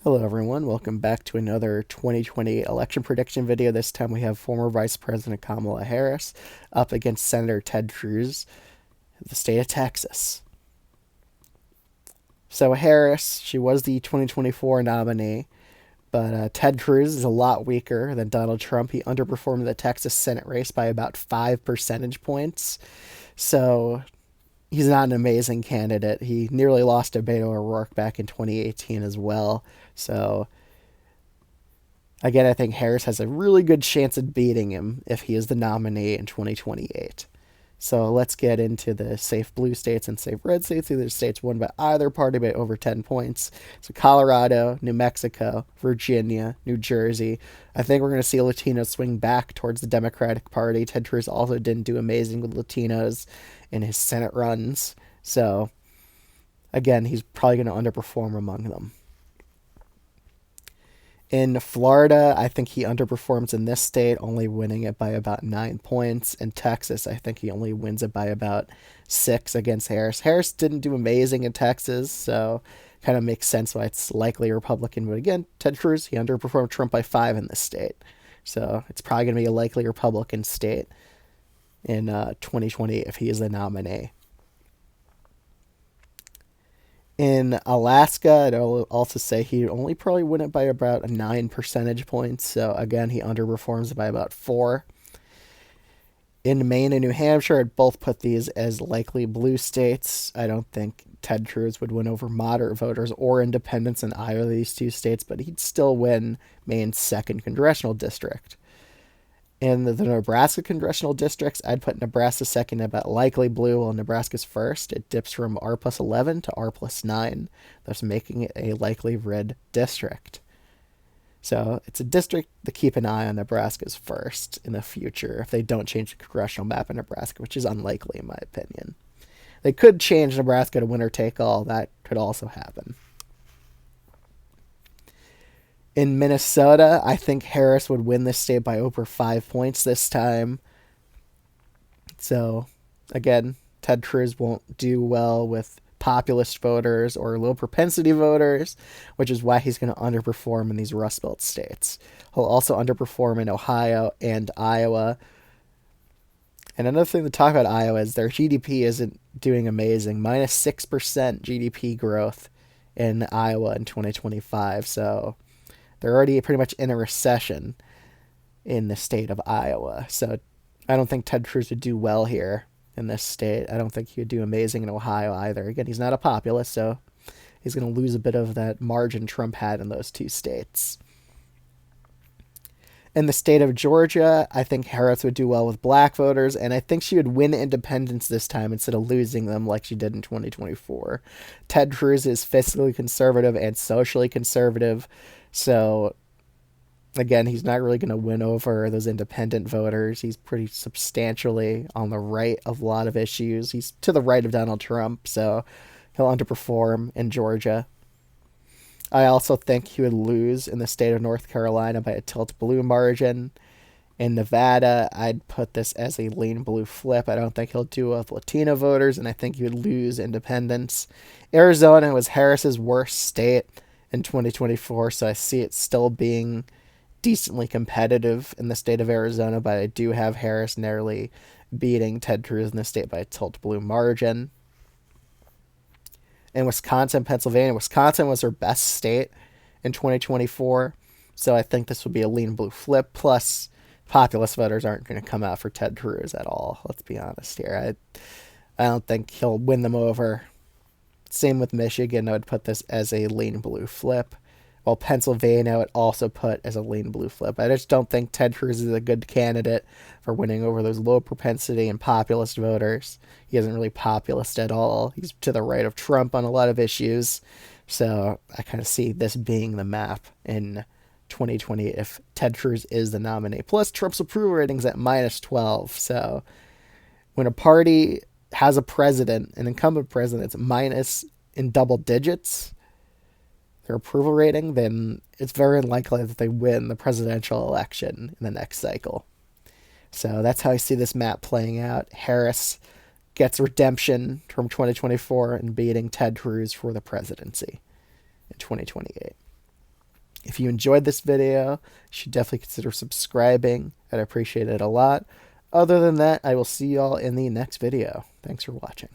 Hello everyone, welcome back to another 2020 election prediction video. This time we have former Vice President Kamala Harris up against Senator Ted Cruz of the state of Texas. So Harris, she was the 2024 nominee, but Ted Cruz is a lot weaker than Donald Trump. He underperformed the Texas Senate race by about 5 percentage points. So he's not an amazing candidate. He nearly lost to Beto O'Rourke back in 2018 as well. So again, I think Harris has a really good chance of beating him if he is the nominee in 2028. So let's get into the safe blue states and safe red states. These are states won by either party by over 10 points. So Colorado, New Mexico, Virginia, New Jersey. I think we're going to see Latinos swing back towards the Democratic Party. Ted Cruz also didn't do amazing with Latinos in his Senate runs. So again, he's probably going to underperform among them. In Florida, I think he underperforms in this state, only winning it by about 9 points. In Texas, I think he only wins it by about 6 against Harris. Harris didn't do amazing in Texas, so kind of makes sense why it's likely Republican. But again, Ted Cruz, he underperformed Trump by 5 in this state. So it's probably going to be a likely Republican state in 2020 if he is the nominee. In Alaska, I'd also say he only probably win it by about 9 percentage points. So again, he underperforms by about 4. In Maine and New Hampshire, I'd both put these as likely blue states. I don't think Ted Cruz would win over moderate voters or independents in either of these two states, but he'd still win Maine's 2nd congressional district. In the Nebraska congressional districts, I'd put Nebraska second about likely blue, while Nebraska's first. It dips from R plus 11 to R plus 9, thus making it a likely red district. So it's a district to keep an eye on. Nebraska's first in the future if they don't change the congressional map in Nebraska, which is unlikely in my opinion. They could change Nebraska to winner take all. That could also happen. In Minnesota, I think Harris would win this state by over 5 points this time. So, again, Ted Cruz won't do well with populist voters or low propensity voters, which is why he's going to underperform in these Rust Belt states. He'll also underperform in Ohio and Iowa. And another thing to talk about Iowa is their GDP isn't doing amazing. Minus 6% GDP growth in Iowa in 2025. So they're already pretty much in a recession in the state of Iowa. So I don't think Ted Cruz would do well here in this state. I don't think he would do amazing in Ohio either. Again, he's not a populist, so he's going to lose a bit of that margin Trump had in those two states. In the state of Georgia, I think Harris would do well with black voters, and I think she would win independents this time instead of losing them like she did in 2024. Ted Cruz is fiscally conservative and socially conservative, so again, he's not really going to win over those independent voters. He's pretty substantially on the right of a lot of issues. He's to the right of Donald Trump, so he'll underperform in Georgia. I also think he would lose in the state of North Carolina by a tilt blue margin. In Nevada, I'd put this as a lean blue flip. I don't think he'll do with Latino voters, and I think he would lose independents. Arizona was Harris's worst state in 2024, so I see it still being decently competitive in the state of Arizona, but I do have Harris narrowly beating Ted Cruz in the state by a tilt blue margin. In Wisconsin, Pennsylvania, Wisconsin was her best state in 2024, so I think this would be a lean blue flip. Plus, populist voters aren't going to come out for Ted Cruz at all. Let's be honest here. I don't think he'll win them over. Same with Michigan. I would put this as a lean blue flip. While Pennsylvania I would also put as a lean blue flip. I just don't think Ted Cruz is a good candidate for winning over those low propensity and populist voters. He isn't really populist at all. He's to the right of Trump on a lot of issues. So I kind of see this being the map in 2020 if Ted Cruz is the nominee. Plus, Trump's approval rating's at minus 12. So when a party has a president, an incumbent president, it's minus in double digits, their approval rating, then it's very unlikely that they win the presidential election in the next cycle. So that's how I see this map playing out. Harris gets redemption from 2024 and beating Ted Cruz for the presidency in 2028. If you enjoyed this video, you should definitely consider subscribing. I'd appreciate it a lot. Other than that, I will see y'all in the next video. Thanks for watching.